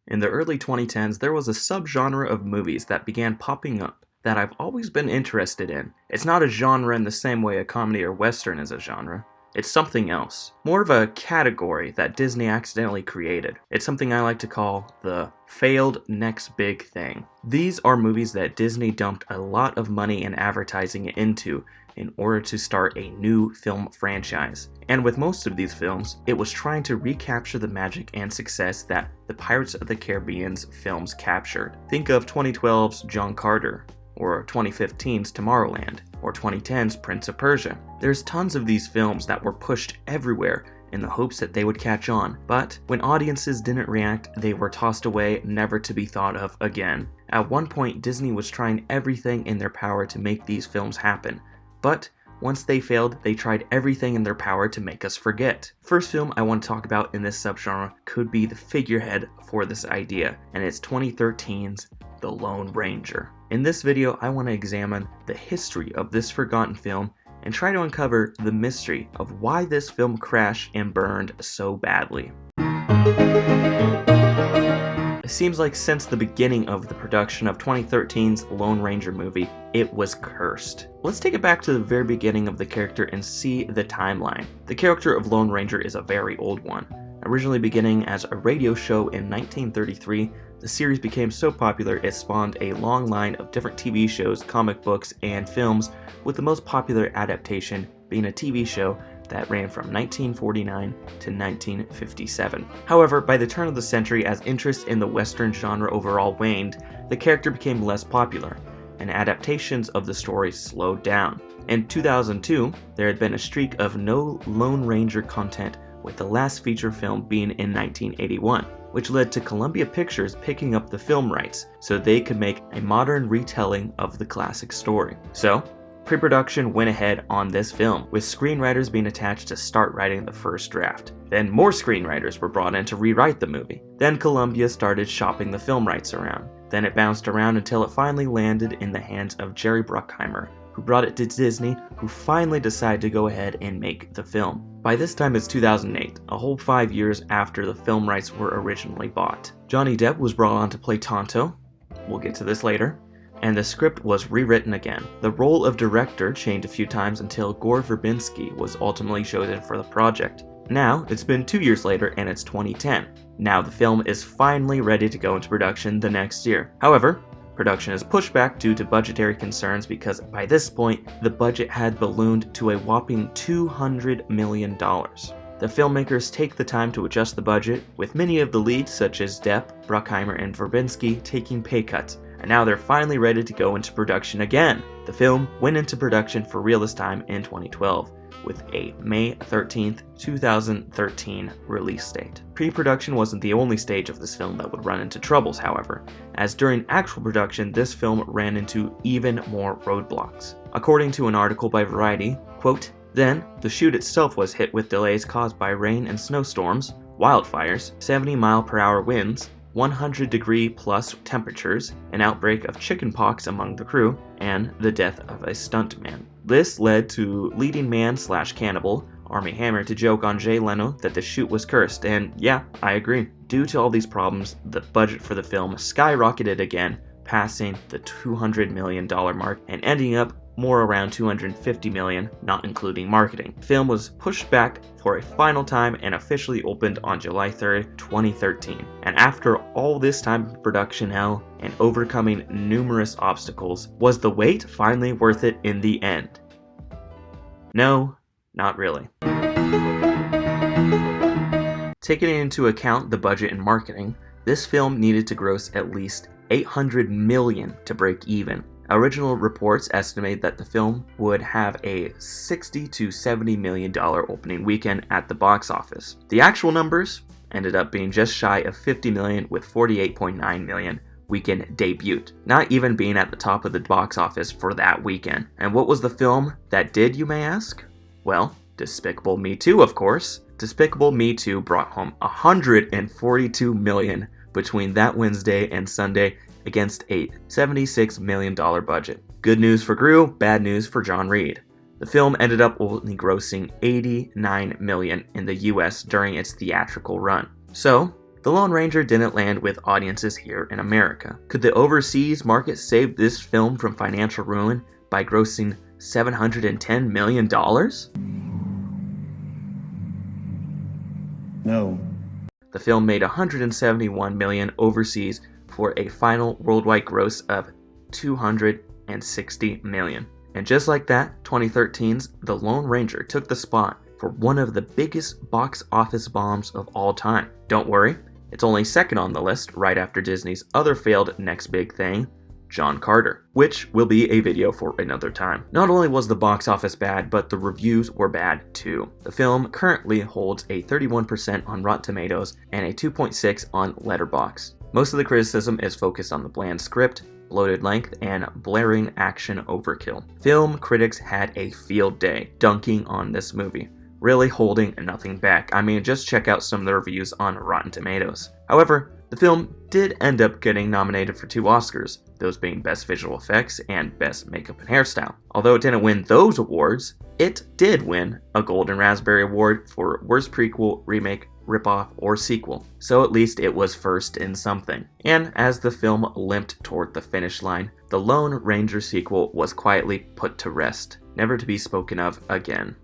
In the early 2010s, there was a subgenre of movies that began popping up that I've always been interested in. It's not a genre in the same way a comedy or western is a genre. It's something else. More of a category that Disney accidentally created. It's something I like to call the failed next big thing. These are movies that Disney dumped a lot of money and advertising into in order to start a new film franchise. And with most of these films, it was trying to recapture the magic and success that the Pirates of the Caribbean's films captured. Think of 2012's John Carter, or 2015's Tomorrowland, or 2010's Prince of Persia. There's tons of these films that were pushed everywhere in the hopes that they would catch on, but when audiences didn't react, they were tossed away, never to be thought of again. At one point, Disney was trying everything in their power to make these films happen, but once they failed, they tried everything in their power to make us forget. First film I want to talk about in this subgenre could be the figurehead for this idea, and it's 2013's The Lone Ranger. In this video, I want to examine the history of this forgotten film and try to uncover the mystery of why this film crashed and burned so badly. It seems like since the beginning of the production of 2013's Lone Ranger movie, it was cursed. Let's take it back to the very beginning of the character and see the timeline. The character of Lone Ranger is a very old one. Originally beginning as a radio show in 1933, the series became so popular it spawned a long line of different TV shows, comic books, and films, with the most popular adaptation being a TV show that ran from 1949 to 1957. However, by the turn of the century, as interest in the Western genre overall waned, the character became less popular, and adaptations of the story slowed down. In 2002, there had been a streak of no Lone Ranger content, with the last feature film being in 1981, which led to Columbia Pictures picking up the film rights so they could make a modern retelling of the classic story. So, pre-production went ahead on this film, with screenwriters being attached to start writing the first draft. Then more screenwriters were brought in to rewrite the movie. Then Columbia started shopping the film rights around. Then it bounced around until it finally landed in the hands of Jerry Bruckheimer, who brought it to Disney, who finally decided to go ahead and make the film. By this time it's 2008, a whole 5 years after the film rights were originally bought. Johnny Depp was brought on to play Tonto, we'll get to this later, and the script was rewritten again. The role of director changed a few times until Gore Verbinski was ultimately chosen for the project. Now, it's been 2 years later and it's 2010. Now the film is finally ready to go into production the next year. However, production is pushed back due to budgetary concerns because by this point, the budget had ballooned to a whopping $200 million. The filmmakers take the time to adjust the budget, with many of the leads such as Depp, Bruckheimer, and Verbinski taking pay cuts, and now they're finally ready to go into production again. The film went into production for real this time in 2012, with a May 13th, 2013 release date. Pre-production wasn't the only stage of this film that would run into troubles, however, as during actual production, this film ran into even more roadblocks. According to an article by Variety, quote, "Then, the shoot itself was hit with delays caused by rain and snowstorms, wildfires, 70-mile-per-hour winds, 100-degree plus temperatures, an outbreak of chickenpox among the crew, and the death of a stuntman. This led to leading man/cannibal, Armie Hammer, to joke on Jay Leno that the shoot was cursed, and yeah, I agree. Due to all these problems, the budget for the film skyrocketed again, passing the $200 million mark and ending up more around $250 million, not including marketing. The film was pushed back for a final time and officially opened on July 3rd, 2013. And after all this time of production hell and overcoming numerous obstacles, was the wait finally worth it in the end? No, not really. Taking into account the budget and marketing, this film needed to gross at least $800 million to break even. Original reports estimate that the film would have a $60 to $70 million opening weekend at the box office. The actual numbers ended up being just shy of $50 million, with $48.9 million weekend debuted, not even being at the top of the box office for that weekend. And what was the film that did, you may ask? Well, Despicable Me 2, of course. Despicable Me 2 brought home $142 million between that Wednesday and Sunday, against a $76 million budget. Good news for Gru, bad news for John Reed. The film ended up only grossing $89 million in the US during its theatrical run. So, The Lone Ranger didn't land with audiences here in America. Could the overseas market save this film from financial ruin by grossing $710 million? No. The film made $171 million overseas for a final worldwide gross of $260 million. And just like that, 2013's The Lone Ranger took the spot for one of the biggest box office bombs of all time. Don't worry, it's only second on the list, right after Disney's other failed next big thing, John Carter, which will be a video for another time. Not only was the box office bad, but the reviews were bad too. The film currently holds a 31% on Rotten Tomatoes and a 2.6 on Letterboxd. Most of the criticism is focused on the bland script, bloated length, and blaring action overkill. Film critics had a field day dunking on this movie, really holding nothing back. I mean, just check out some of the reviews on Rotten Tomatoes. However, the film did end up getting nominated for 2 Oscars, those being Best Visual Effects and Best Makeup and Hairstyle. Although it didn't win those awards, it did win a Golden Raspberry Award for Worst Prequel, Remake, Ripoff, or Sequel, so at least it was first in something. And as the film limped toward the finish line, the Lone Ranger sequel was quietly put to rest, never to be spoken of again.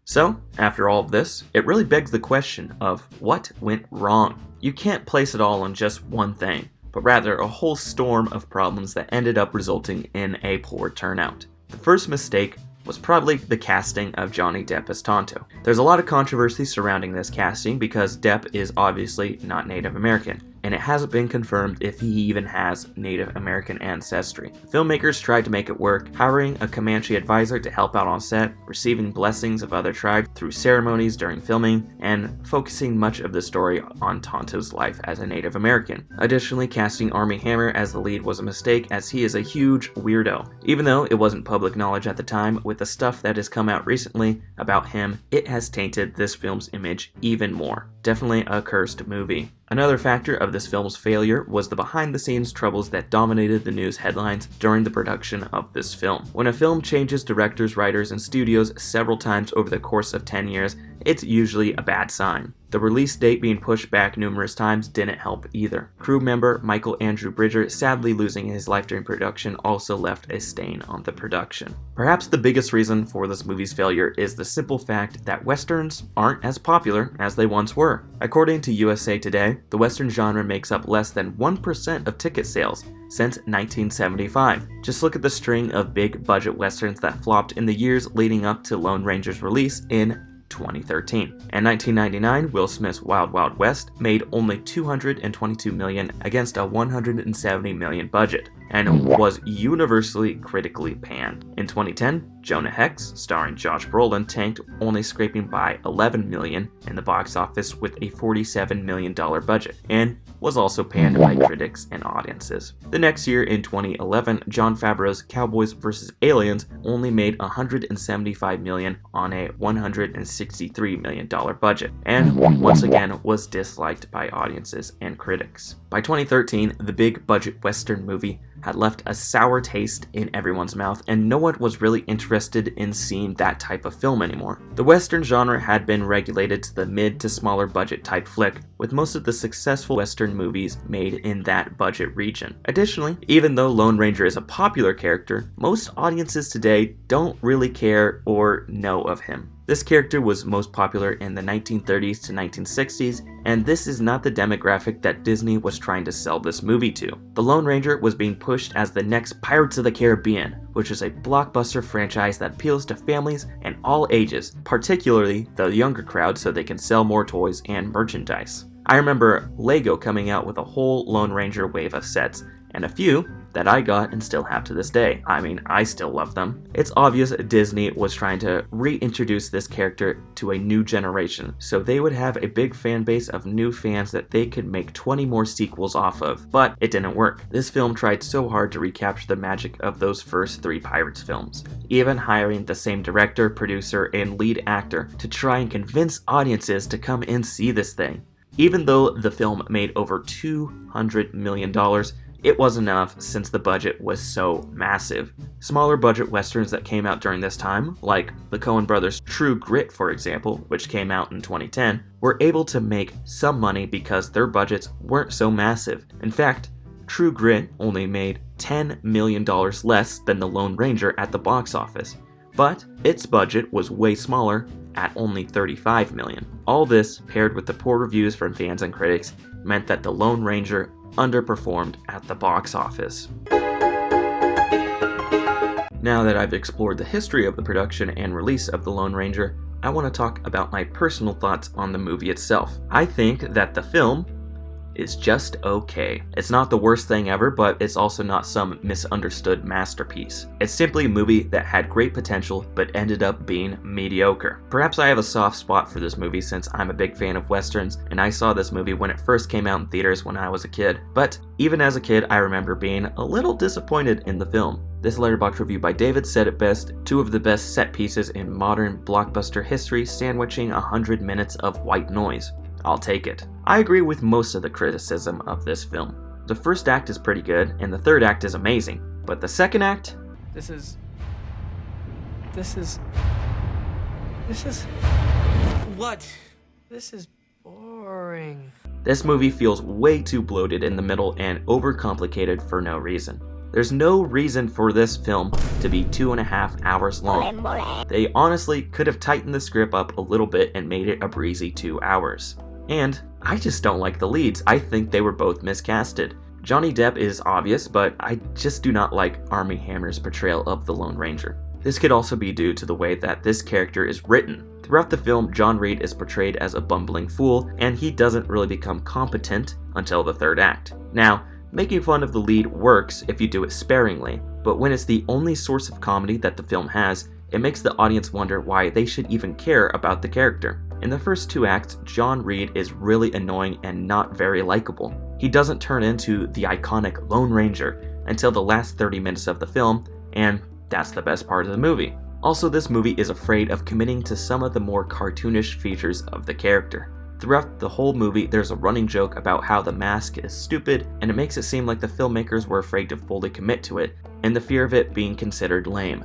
So, after all of this, it really begs the question of what went wrong. You can't place it all on just one thing, but rather a whole storm of problems that ended up resulting in a poor turnout. The first mistake was probably the casting of Johnny Depp as Tonto. There's a lot of controversy surrounding this casting because Depp is obviously not Native American, and it hasn't been confirmed if he even has Native American ancestry. Filmmakers tried to make it work, hiring a Comanche advisor to help out on set, receiving blessings of other tribes through ceremonies during filming, and focusing much of the story on Tonto's life as a Native American. Additionally, casting Armie Hammer as the lead was a mistake, as he is a huge weirdo. Even though it wasn't public knowledge at the time, with the stuff that has come out recently about him, it has tainted this film's image even more. Definitely a cursed movie. Another factor of this film's failure was the behind-the-scenes troubles that dominated the news headlines during the production of this film. When a film changes directors, writers, and studios several times over the course of 10 years, it's usually a bad sign. The release date being pushed back numerous times didn't help either. Crew member Michael Andrew Bridger sadly losing his life during production also left a stain on the production. Perhaps the biggest reason for this movie's failure is the simple fact that westerns aren't as popular as they once were. According to USA Today, the western genre makes up less than 1% of ticket sales since 1975. Just look at the string of big budget westerns that flopped in the years leading up to Lone Ranger's release in 2013. In 1999, Will Smith's Wild Wild West made only $222 million against a $170 million budget, and was universally critically panned. In 2010, Jonah Hex, starring Josh Brolin, tanked, only scraping by $11 million in the box office with a $47 million budget, and was also panned by critics and audiences. The next year, in 2011, Jon Favreau's Cowboys vs. Aliens only made $175 million on a $163 million budget, and once again was disliked by audiences and critics. By 2013, the big budget western movie had left a sour taste in everyone's mouth, and no one was really interested in seeing that type of film anymore. The western genre had been regulated to the mid to smaller budget type flick, with most of the successful western movies made in that budget region. Additionally, even though Lone Ranger is a popular character, most audiences today don't really care or know of him. This character was most popular in the 1930s to 1960s, and this is not the demographic that Disney was trying to sell this movie to. The Lone Ranger was being pushed as the next Pirates of the Caribbean, which is a blockbuster franchise that appeals to families and all ages, particularly the younger crowd, so they can sell more toys and merchandise. I remember Lego coming out with a whole Lone Ranger wave of sets, and a few that I got and still have to this day. I mean, I still love them. It's obvious Disney was trying to reintroduce this character to a new generation, so they would have a big fan base of new fans that they could make 20 more sequels off of, but it didn't work. This film tried so hard to recapture the magic of those first 3 Pirates films, even hiring the same director, producer, and lead actor to try and convince audiences to come and see this thing. Even though the film made over $200 million, it was enough since the budget was so massive. Smaller budget westerns that came out during this time, like the Coen brothers' True Grit for example, which came out in 2010, were able to make some money because their budgets weren't so massive. In fact, True Grit only made $10 million less than The Lone Ranger at the box office, but its budget was way smaller at only $35 million. All this, paired with the poor reviews from fans and critics, meant that The Lone Ranger underperformed at the box office. Now that I've explored the history of the production and release of The Lone Ranger, I want to talk about my personal thoughts on the movie itself. I think that the film is just okay. It's not the worst thing ever, but it's also not some misunderstood masterpiece. It's simply a movie that had great potential, but ended up being mediocre. Perhaps I have a soft spot for this movie since I'm a big fan of westerns, and I saw this movie when it first came out in theaters when I was a kid. But even as a kid, I remember being a little disappointed in the film. This Letterboxd review by David said it best: two of the best set pieces in modern blockbuster history sandwiching 100 minutes of white noise. I'll take it. I agree with most of the criticism of this film. The first act is pretty good, and the third act is amazing. But the second act? This is... What? This is boring. This movie feels way too bloated in the middle and overcomplicated for no reason. There's no reason for this film to be 2.5 hours long. They honestly could have tightened the script up a little bit and made it a breezy 2 hours. And I just don't like the leads. I think they were both miscasted. Johnny Depp is obvious, but I just do not like Armie Hammer's portrayal of the Lone Ranger. This could also be due to the way that this character is written. Throughout the film, John Reed is portrayed as a bumbling fool, and he doesn't really become competent until the third act. Now, making fun of the lead works if you do it sparingly, but when it's the only source of comedy that the film has, it makes the audience wonder why they should even care about the character. In the first 2 acts, John Reed is really annoying and not very likable. He doesn't turn into the iconic Lone Ranger until the last 30 minutes of the film, and that's the best part of the movie. Also, this movie is afraid of committing to some of the more cartoonish features of the character. Throughout the whole movie, there's a running joke about how the mask is stupid, and it makes it seem like the filmmakers were afraid to fully commit to it, and the fear of it being considered lame.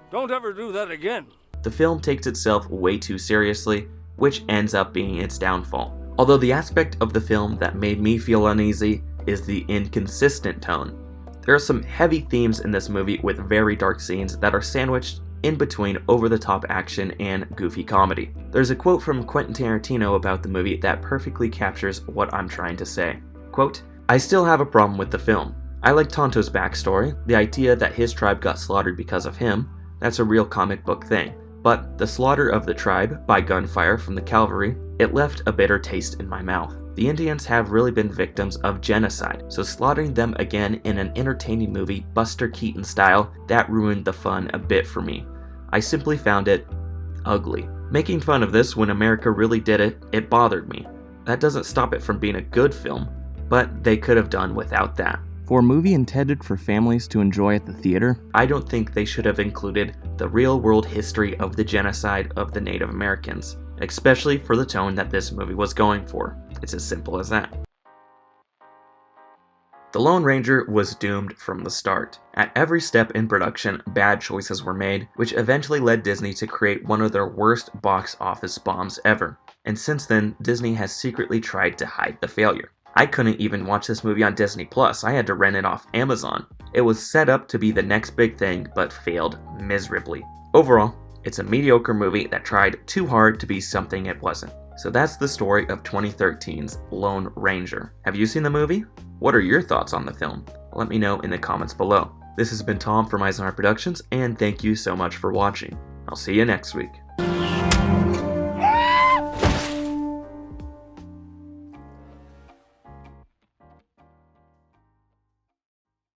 Don't ever do that again. The film takes itself way too seriously, which ends up being its downfall. Although the aspect of the film that made me feel uneasy is the inconsistent tone. There are some heavy themes in this movie with very dark scenes that are sandwiched in between over-the-top action and goofy comedy. There's a quote from Quentin Tarantino about the movie that perfectly captures what I'm trying to say. Quote, "I still have a problem with the film. I like Tonto's backstory, the idea that his tribe got slaughtered because of him. That's a real comic book thing. But the slaughter of the tribe by gunfire from the cavalry, it left a bitter taste in my mouth. The Indians have really been victims of genocide, so slaughtering them again in an entertaining movie, Buster Keaton style, that ruined the fun a bit for me. I simply found it ugly. Making fun of this when America really did it, it bothered me. That doesn't stop it from being a good film, but they could have done without that. For a movie intended for families to enjoy at the theater, I don't think they should have included the real-world history of the genocide of the Native Americans, especially for the tone that this movie was going for. It's as simple as that. The Lone Ranger was doomed from the start. At every step in production, bad choices were made, which eventually led Disney to create one of their worst box office bombs ever. And since then, Disney has secretly tried to hide the failure. I couldn't even watch this movie on Disney+, I had to rent it off Amazon. It was set up to be the next big thing, but failed miserably. Overall, it's a mediocre movie that tried too hard to be something it wasn't. So that's the story of 2013's Lone Ranger. Have you seen the movie? What are your thoughts on the film? Let me know in the comments below. This has been Tom from Eisenhower Productions, and thank you so much for watching. I'll see you next week.